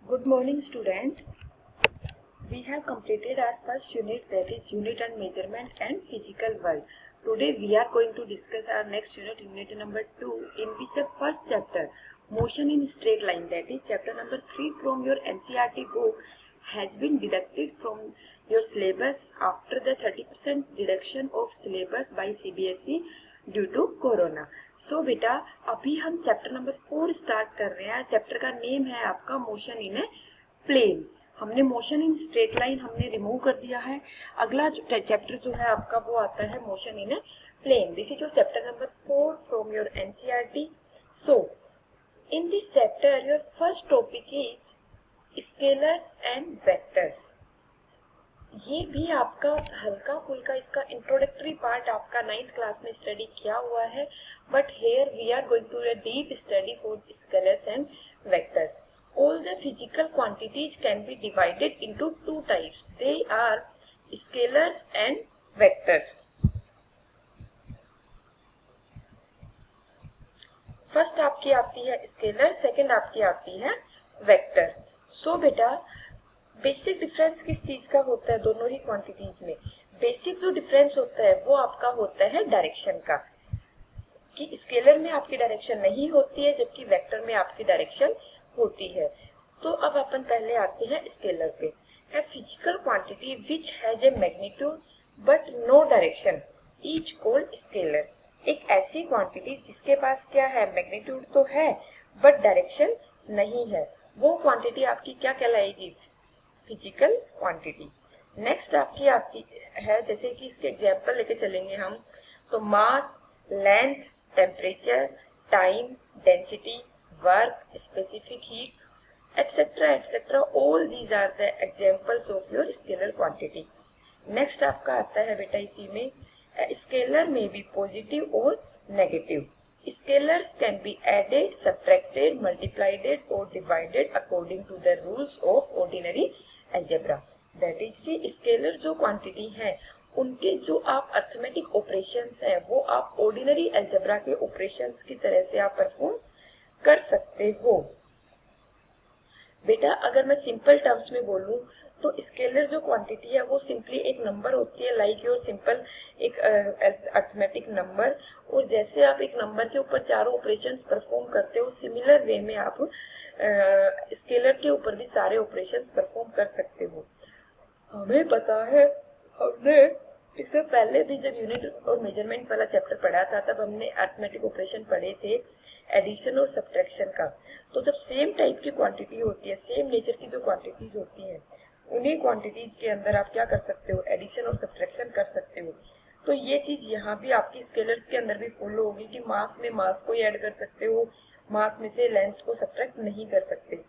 Good morning, students. We have completed our first unit, that is unit on measurement and physical world. Today we are going to discuss our next unit, unit number 2, in which the first chapter, motion in straight line, that is chapter number 3 from your NCERT book, has been deducted from your syllabus after the 30% deduction of syllabus by CBSE due to corona. So बेटा अभी हम chapter number 4 start कर रहे हैं। Chapter का name है आपका motion in a plane. हमने मोशन इन स्ट्रेट लाइन हमने रिमूव कर दिया है। अगला चैप्टर जो है आपका वो आता है motion in a plane. This is your chapter number 4 from your NCERT. So in this chapter your first topic is scalars and vectors. ये भी आपका हल्का फुल्का इसका इंट्रोडक्टरी पार्ट आपका 9th क्लास में स्टडी किया हुआ है, but here we are going to deep study for scalars and vectors. All the physical quantities can be divided into two types. They are scalars and vectors. First आपकी आती है scalar, second आपकी आती है vector. सो बेटा basic difference किस चीज का होता है दोनों ही क्वांटिटीज में? बेसिक जो डिफरेंस होता है वो आपका होता है डायरेक्शन का, कि स्केलर में आपकी डायरेक्शन नहीं होती है जबकि वेक्टर में आपकी डायरेक्शन होती है। तो अब अपन पहले आते हैं स्केलर पे। A physical quantity which has a magnitude but no direction each called scalar. एक ऐसी क्वांटिटी जिसके पास क्या है, मैग्नीट्यूड तो है बट डायरेक्शन नहीं है, वो क्वांटिटी आपकी क्या कहलाएगी? Physical quantity. नेक्स्ट आपकी आती है, जैसे कि इसके एग्जांपल लेके चलेंगे हम, तो mass, length, temperature, time, density, work, specific heat, etcetera etcetera, all these are the examples of your scalar quantity. Next आपका आता है बेटा इसी में, स्केलर में बी पॉजिटिव और negative. Scalars can be added, subtracted, multiplied और divided according to the rules of ordinary algebra. That is कि स्केलर जो क्वांटिटी है उनके जो आप अर्थमेटिक ऑपरेशंस हैं वो आप ऑर्डिनरी अलजेब्रा के ऑपरेशंस की तरह से आप परफॉर्म कर सकते हो। बेटा अगर मैं सिंपल टर्म्स में बोलूं तो स्केलर जो क्वांटिटी है वो सिंपली एक नंबर होती है, लाइक योर सिंपल एक अर्थमेटिक नंबर। और जैसे आप एक नंबर के ऊपर चारों ऑपरेशंस परफॉर्म करते हो, सिमिलर वे में आप स्केलर के ऊपर भी सारे ऑपरेशंस परफॉर्म कर सकते हो। हमें पता है, हमने इससे पहले भी जब यूनिट और मेजरमेंट वाला चैप्टर पढ़ा था तब हमने अर्थमेटिक ऑपरेशन पढ़े थे, एडिशन और सब्ट्रैक्शन का। तो जब सेम टाइप की क्वांटिटी होती है, सेम नेचर की जो क्वांटिटीज होती हैं, उन्हीं क्वांटिटीज के अंदर आप क्या कर सकते हो, एडिशन और सब्ट्रैक्शन कर सकते हो। तो ये चीज यहाँ भी आपकी स्केलर्स के अंदर भी फॉलो होगी कि मास में मास को ऐड कर सकते हो, मास में से लेंथ को सब्ट्रैक्ट नहीं कर सकते।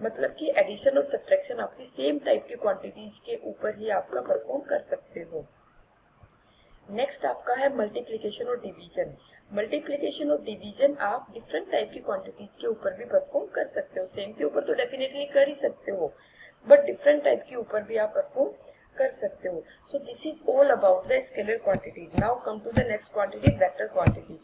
मतलब कि एडिशन और सब्ट्रैक्शन आपकी सेम टाइप की क्वांटिटीज के ऊपर ही आपका परफॉर्म कर सकते हो। नेक्स्ट आपका है मल्टीप्लिकेशन और डिवीजन। मल्टीप्लिकेशन और डिवीजन आप डिफरेंट टाइप की क्वांटिटीज के ऊपर भी परफॉर्म कर सकते हो। सेम के ऊपर तो डेफिनेटली कर ही सकते हो, बट डिफरेंट टाइप के ऊपर भी आप परफॉर्म कर सकते हो। So this is all about the scalar quantities. Now come to the next quantity, vector quantity.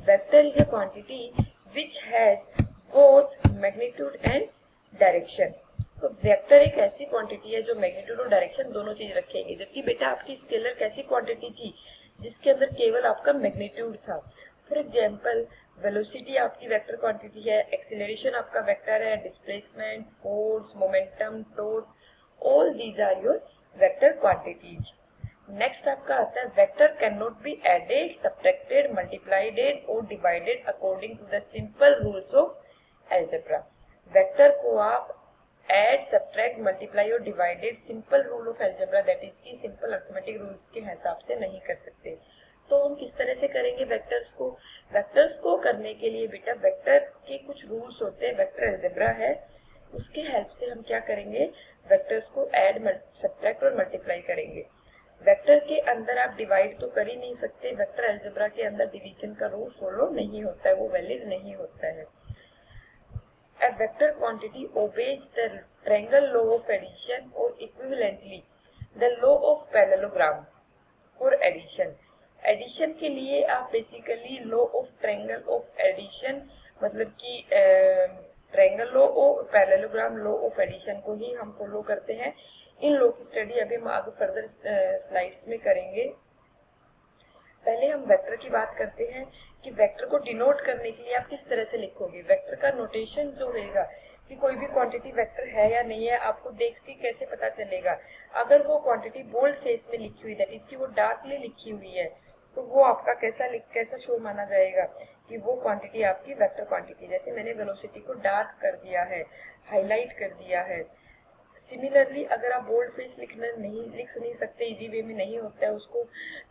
Vector is a quantity which has both magnitude and direction। तो वेक्टर एक ऐसी क्वांटिटी है जो मैग्नीट्यूड और डायरेक्शन दोनों चीज रखेगी, जबकि बेटा आपकी स्केलर कैसी क्वांटिटी थी जिसके अंदर केवल आपका मैग्नीट्यूड था। फॉर एग्जांपल वेलोसिटी आपकी वेक्टर क्वांटिटी है, एक्सीलरेशन आपका वेक्टर है, displacement, force, momentum, torque, all these are your vector quantities. Next आपका आता है vector can not be added, subtracted, multiplied और divided according to the simple rules of algebra. Vector को आप add, subtract, multiply और divided simple rule of algebra, that is की simple arithmetic rules के हिसाब से नहीं कर सकते। तो हम किस तरह से करेंगे वेक्टर्स को? वेक्टर्स को करने के लिए बेटा वेक्टर के कुछ रूल्स होते हैं, वेक्टर अलजेब्रा है, उसके हेल्प से हम क्या करेंगे, वेक्टर्स को ऐड, सब्ट्रैक्ट और मल्टीप्लाई करेंगे। वेक्टर के अंदर आप डिवाइड तो कर ही नहीं सकते, वेक्टर अलजेब्रा के अंदर डिवीजन का रूल फॉलो नहीं होता है, वो वैलिड नहीं होता है। A vector quantity obeys the triangle law of addition or equivalently the law of parallelogram for addition। Addition के लिए आप basically law of triangle of addition, मतलब कि ट्रायंगल लॉ और पैरेललोग्राम लॉ ऑफ एडिशन को ही हम फॉलो करते हैं। इन लॉ की स्टडी अभी हम आगे फर्दर स्लाइड्स में करेंगे। पहले हम वेक्टर की बात करते हैं कि वेक्टर को डिनोट करने के लिए आप किस तरह से लिखोगे। वेक्टर का नोटेशन जो रहेगा कि कोई भी क्वांटिटी वेक्टर है या नहीं है, आपको देख के कैसे पता चलेगा। अगर वो क्वांटिटी बोल्ड फेस में लिखी हुई, दैट इज कि वो डार्कली लिखी हुई है, तो वो आपका कैसा शो माना जाएगा कि वो क्वांटिटी आपकी वेक्टर क्वांटिटी। जैसे मैंने वेलोसिटी को डार्क कर दिया है, हाईलाइट कर दिया है। सिमिलरली अगर आप बोल्ड फेस लिख नहीं सकते, इजी वे में नहीं होता है उसको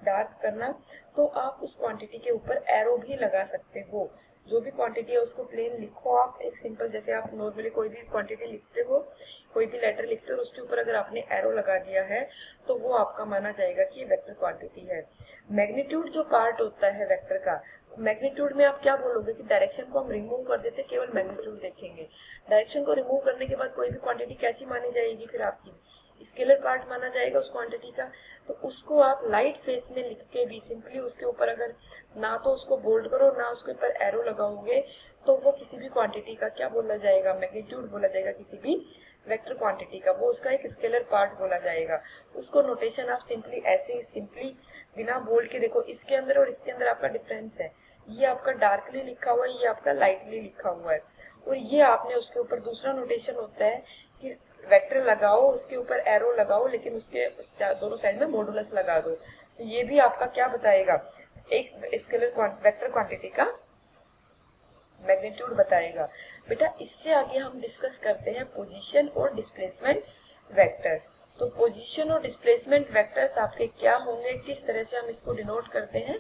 डार्क करना, तो आप उस क्वांटिटी के ऊपर एरो भी लगा सकते हो। जो भी क्वांटिटी है उसको प्लेन लिखो आप, एक सिंपल, जैसे आप नॉर्मली कोई भी क्वांटिटी लिखते हो, कोई भी लेटर लिखते हो, उसके ऊपर अगर आपने एरो लगा दिया है तो वो आपका माना जाएगा कि ये वेक्टर क्वांटिटी है। मैग्नीट्यूड जो पार्ट होता है वेक्टर का, मैग्नीट्यूड में आप क्या बोलोगे कि डायरेक्शन को हम रिमूव कर देते, केवल मैग्नीट्यूड देखेंगे। डायरेक्शन को रिमूव करने के बाद कोई भी क्वांटिटी कैसी मानी जाएगी, फिर आपकी स्केलर पार्ट माना जाएगा उस क्वांटिटी का। तो उसको आप लाइट फेस में लिख के भी सिंपली उसके ऊपर अगर ना तो उसको बोल्ड करो ना उसके ऊपर एरो लगाओगे, तो वो किसी भी क्वांटिटी का क्या बोला जाएगा, मैग्नीट्यूड बोला जाएगा किसी भी वेक्टर क्वांटिटी का। वो उसका एक स्केलर पार्ट बोला जाएगा। उसको नोटेशन आप सिंपली ऐसे सिंपली बिना बोल्ड के, देखो इसके अंदर और इसके अंदर आपका डिफरेंस है। ये आपका डार्कली लिखा हुआ है, ये आपका लाइटली लिखा हुआ है, और ये आपने उसके ऊपर दूसरा नोटेशन होता है कि वेक्टर लगाओ, उसके ऊपर एरो लगाओ, लेकिन उसके दोनों साइड में मॉडुलस लगा दो। तो ये भी आपका क्या बताएगा, एक स्केलर वेक्टर क्वांटिटी का मैग्नीट्यूड बताएगा। बेटा इससे आगे हम डिस्कस करते हैं पोजीशन और डिस्प्लेसमेंट वेक्टर। तो पोजीशन और डिस्प्लेसमेंट वेक्टर्स आपके क्या होंगे, किस तरह से हम इसको डिनोट करते हैं,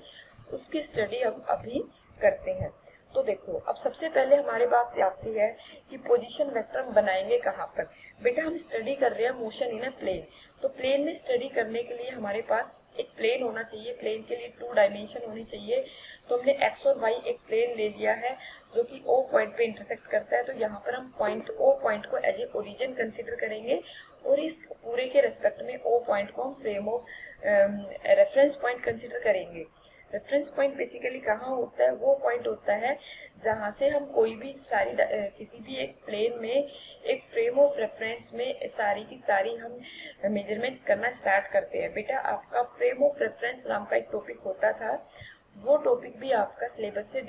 उसकी स्टडी हम अभी करते हैं। तो देखो अब सबसे पहले हमारे बात आती है कि पोजीशन वेक्टर हम बनाएंगे कहाँ पर। बेटा हम स्टडी कर रहे हैं मोशन इन अ प्लेन, तो प्लेन में स्टडी करने के लिए हमारे पास एक प्लेन होना चाहिए। प्लेन के लिए 2 डायमेंशन होनी चाहिए। तो हमने एक्स और वाई एक प्लेन ले लिया है जो कि O पॉइंट पे इंटरसेक्ट करता है। तो यहाँ पर हम पॉइंट O पॉइंट को एज ए ओरिजिन कंसीडर करेंगे, और इस पूरे के रेस्पेक्ट में O पॉइंट को हम frame of reference point consider करेंगे। रेफरेंस पॉइंट बेसिकली कहाँ होता है, वो पॉइंट होता है जहाँ से हम कोई भी किसी भी एक प्लेन में एक फ्रेम ऑफ रेफरेंस में सारी की सारी हम मेजरमेंट्स करना स्टार्ट करते हैं। बेटा आपका फ्रेम ऑफ रेफरेंस नाम का एक टॉपिक होता था, वो टॉपिक भी आपका सिलेबस से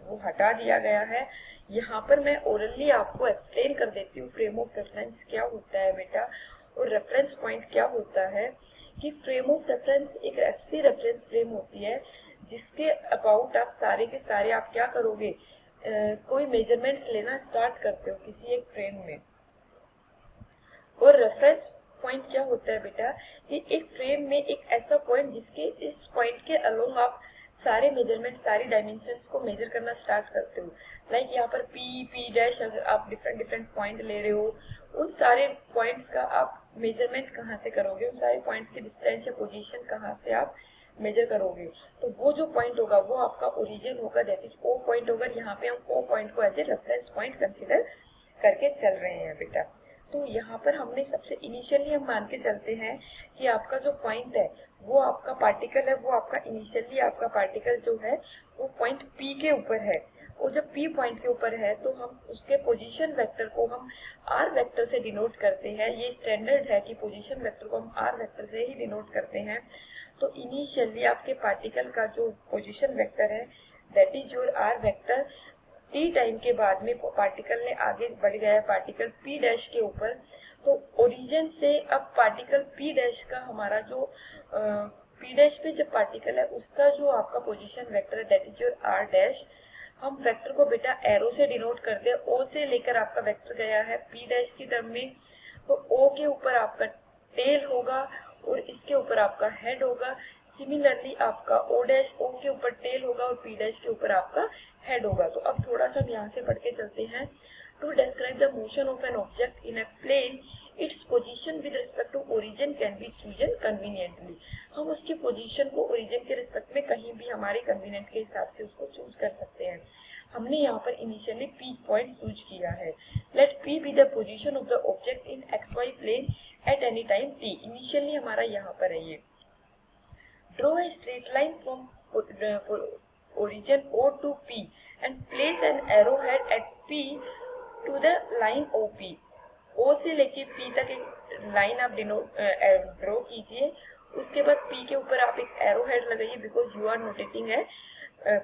वो हटा दिया गया है। यहाँ पर मैं ओरली आपको एक्सप्लेन कर देती हूँ फ्रेम ऑफ रेफरेंस क्या होता है बेटा, और रेफरेंस पॉइंट क्या होता है। कि फ्रेम ऑफ रेफरेंस एक ऐसी रेफरेंस फ्रेम होती है जिसके अबाउट आप सारे के सारे आप क्या करोगे, कोई मेजरमेंट्स लेना स्टार्ट करते हो किसी एक फ्रेम में। और रेफरेंस पॉइंट क्या होता है बेटा, कि एक फ्रेम में एक ऐसा पॉइंट जिसके इस पॉइंट के अलोंग आप सारे मेजरमेंट, सारी डायमेंशंस को मेजर करना स्टार्ट करते हो। लाइक यहाँ पर पी डैश, अगर आप डिफरेंट पॉइंट ले रहे हो, उन सारे पॉइंट्स का आप मेजरमेंट कहाँ से करोगे, उन सारे पॉइंट्स की डिस्टेंस या पोजीशन कहाँ से आप मेजर करोगे। तो वो जो पॉइंट होगा वो आपका ओरिजिन होगा, दैट इज O पॉइंट होगा। यहाँ पे हम O पॉइंट को as a reference point consider करके चल रहे हैं बेटा। तो यहाँ पर हमने सबसे इनिशियली हम मान के चलते हैं कि आपका जो पॉइंट है वो आपका पार्टिकल है, वो आपका इनिशियली आपका पार्टिकल जो है वो पॉइंट P के ऊपर है। और जब P पॉइंट के ऊपर है तो हम उसके पोजीशन वेक्टर को हम R वेक्टर से डिनोट करते हैं। ये स्टैंडर्ड है कि पोजीशन वेक्टर को हम R वेक्टर से ही डिनोट करते हैं। तो इनिशियली आपके पार्टिकल का जो पोजीशन वेक्टर है that is your R vector. T time के बाद में पार्टिकल ने आगे बढ़ गया है पार्टिकल P डैश के ऊपर, तो ओरिजिन से अब पार्टिकल P डैश का हमारा जो P डैश पे जब पार्टिकल है उसका जो आपका पोजीशन वेक्टर है that is your R dash. हम वेक्टर को बेटा एरो से डिनोट करते हैं। O से लेकर आपका वेक्टर गया है P डैश की टर्म में, तो O के ऊपर आपका टेल होगा और इसके ऊपर आपका हेड होगा। सिमिलरली आपका O डैश O के ऊपर टेल होगा और P डैश के ऊपर आपका हेड होगा। तो अब थोड़ा सा हम यहाँ से पढ़ के चलते हैं। To describe the motion of an object in a plane, its position with respect to origin can be chosen conveniently. हम उसकी पोजीशन को ओरिजिन के रिस्पेक्ट में कहीं भी हमारे कन्वीनियंट के हिसाब से उसको चूज कर सकते हैं। हमने यहाँ पर इनिशियली P पॉइंट चूज किया है। Let P be the position of the object in XY plane at any time T। Initially हमारा यहाँ पर है ये। Draw a straight line from origin O to P and place an arrow head at P to the line OP। O से लेके P तक एक line आप ड्रॉ कीजिए, उसके बाद P के ऊपर आप एक एरो हेड लगाइए, बिकॉज यू आर नोटेटिंग है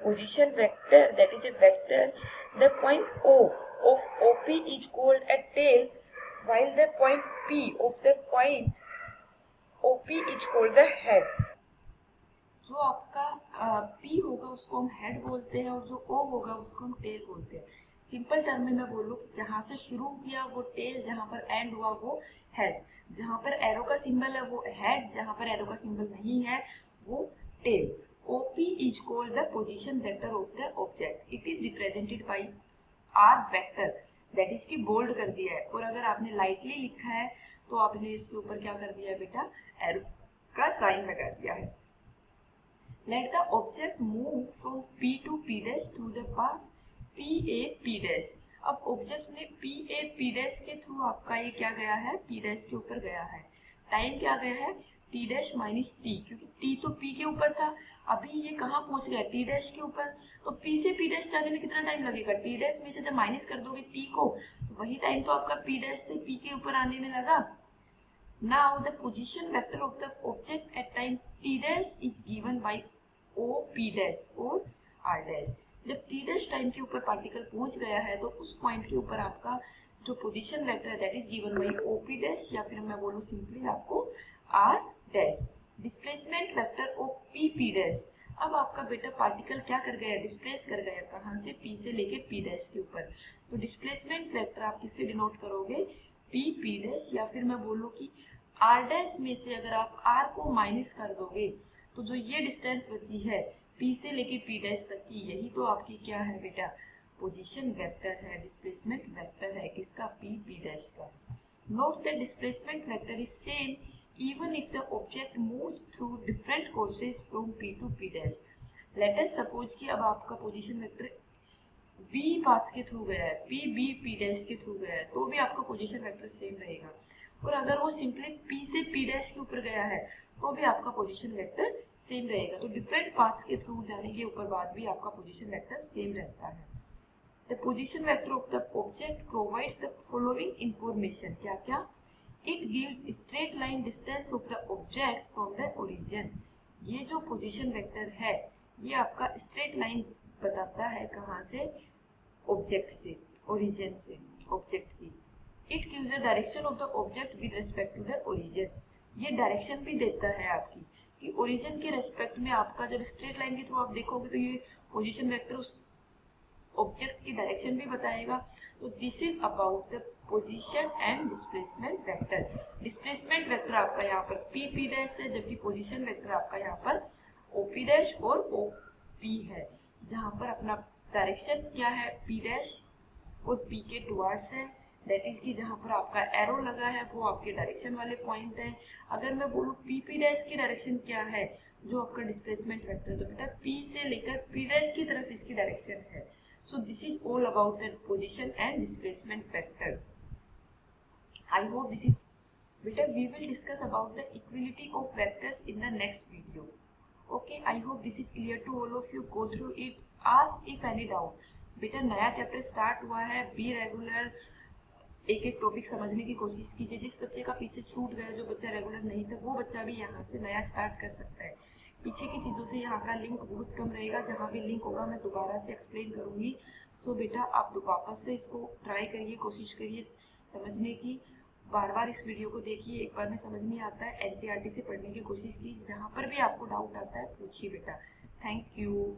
position vector, that is a vector. The point O of OP is called a tail, while the point P of the point OP is called the head. जो आपका P होगा उसको हम head बोलते हैं, और जो O होगा उसको हम टेल बोलते हैं। सिंपल टर्म में मैं बोलूँ, जहाँ से शुरू किया वो टेल, जहाँ पर एंड हुआ वो हेड। जहाँ पर एरो का सिंबल है वो हेड, जहाँ पर एरो का सिंबल नहीं है वो tell. OP is called the position vector of the object. It is represented by R vector, that is की बोल्ड कर दिया है। और अगर आपने लाइटली लिखा है तो आपने इसके ऊपर क्या कर दिया है बेटा, एरो का साइन लगा दिया है। Let the object move from P to P dash through the path PA P dash। अब ऑब्जेक्ट ने PA P dash के थ्रू आपका ये क्या गया है, P dash के ऊपर गया है। टाइम क्या गया है, T dash माइनस T, क्योंकि T तो P के ऊपर था, अभी ये कहाँ पहुंच गया, T dash के ऊपर। तो P से P dash जाने में कितना टाइम लगेगा, T dash में से जब माइनस कर दोगे T को, तो वही टाइम तो आपका P dash से P के ऊपर आने में लगा। Now the position vector of the object at time T dash is given by OP dash और R dash। जब T dash टाइम के ऊपर पार्टिकल पहुंच गया है तो उस पॉइंट के ऊपर आपका जो पोजीशन वेक्टर है that is given by OP dash, या फिर मैं बोलूँ सिंपली आपको R dash। Displacement vector of PP dash। अब आपका बेटा पार्टिकल क्या कर गया, डिस्प्लेस कर गया, कहाँ से, P से लेके P dash के ऊपर। तो डिस्प्लेसमेंट वेक्टर आप किससे डिनोट करोगे, PP dash, या फिर मैं बोलूँ कि R dash में से अगर आप R को माइनस कर दोगे तो जो ये डिस्टेंस बची है P से लेके P dash तक की, यही तो आपकी क्या है बेटा, पोजीशन वेक्टर है, डिस्प्लेसमेंट वेक्टर है किसका, P dash का। Note that displacement vector is same even if the object moves through different courses from P to P dash. Let us suppose कि अब आपका पोजीशन वेक्टर B पाथ के through गया है, P dash के through गया है, तो भी आपका पोजीशन वेक्टर सेम रहेगा। और अगर वो सिंपली P से P dash के ऊपर गया है तो भी आपका पोजीशन वेक्टर सेम रहेगा। तो डिफरेंट पाथ्स के थ्रू जाने के ऊपर बाद भी आपका पोजीशन वेक्टर सेम रहता है। The position vector of the object provides the following information, क्या क्या, It gives straight line distance of the object from the origin। ये जो पोजीशन वेक्टर है ये आपका स्ट्रेट लाइन बताता है कहाँ से, ऑब्जेक्ट से, ओरिजिन से ऑब्जेक्ट की। It gives the direction of the object with respect to the origin। ये डायरेक्शन भी देता है आपकी कि ओरिजिन के रेस्पेक्ट में आपका जब स्ट्रेट लाइन के थ्रू आप देखोगे तो ये पोजीशन वेक्टर उस ऑब्जेक्ट की डायरेक्शन भी बताएगा। तो this is about the position and displacement vector. Displacement vector आपका यहाँ पर P डैश है, जबकि पोजीशन वेक्टर आपका यहाँ पर OP डैश और OP है, जहाँ पर अपना डायरेक्शन क्या है, P डैश और P के टुवर्ड्स है, दैट इज कि जहाँ पर आपका एरो लगा है वो आपके डायरेक्शन वाले पॉइंट है। अगर मैं बोलूँ P डैश की डायरेक्शन क्या है, जो आपका डिस्प्लेसमेंट वेक्टर, तो बेटा P से लेकर P डैश की तरफ इसकी डायरेक्शन है। So this is all about the position and displacement vector. I hope this is better. We will discuss about the equality of vectors in the next video. Okay, I hope this is clear to all of you. Go through it. Ask if any doubt. बेटा नया chapter start हुआ है, be regular, एक एक topic समझने की कोशिश कीजिए। जिस बच्चे का पीछे छूट गया, जो बच्चा रेगुलर नहीं था, वो बच्चा भी यहाँ से नया स्टार्ट कर सकता है। पीछे की चीज़ों से यहाँ का लिंक बहुत कम रहेगा, जहाँ भी लिंक होगा मैं दोबारा से एक्सप्लेन करूँगी। सो बेटा आप वापस से इसको ट्राई करिए, कोशिश करिए समझने की, बार बार इस वीडियो को देखिए। एक बार में समझ नहीं आता है NCERT से पढ़ने की कोशिश की, जहाँ पर भी आपको डाउट आता है पूछिए बेटा। Thank you.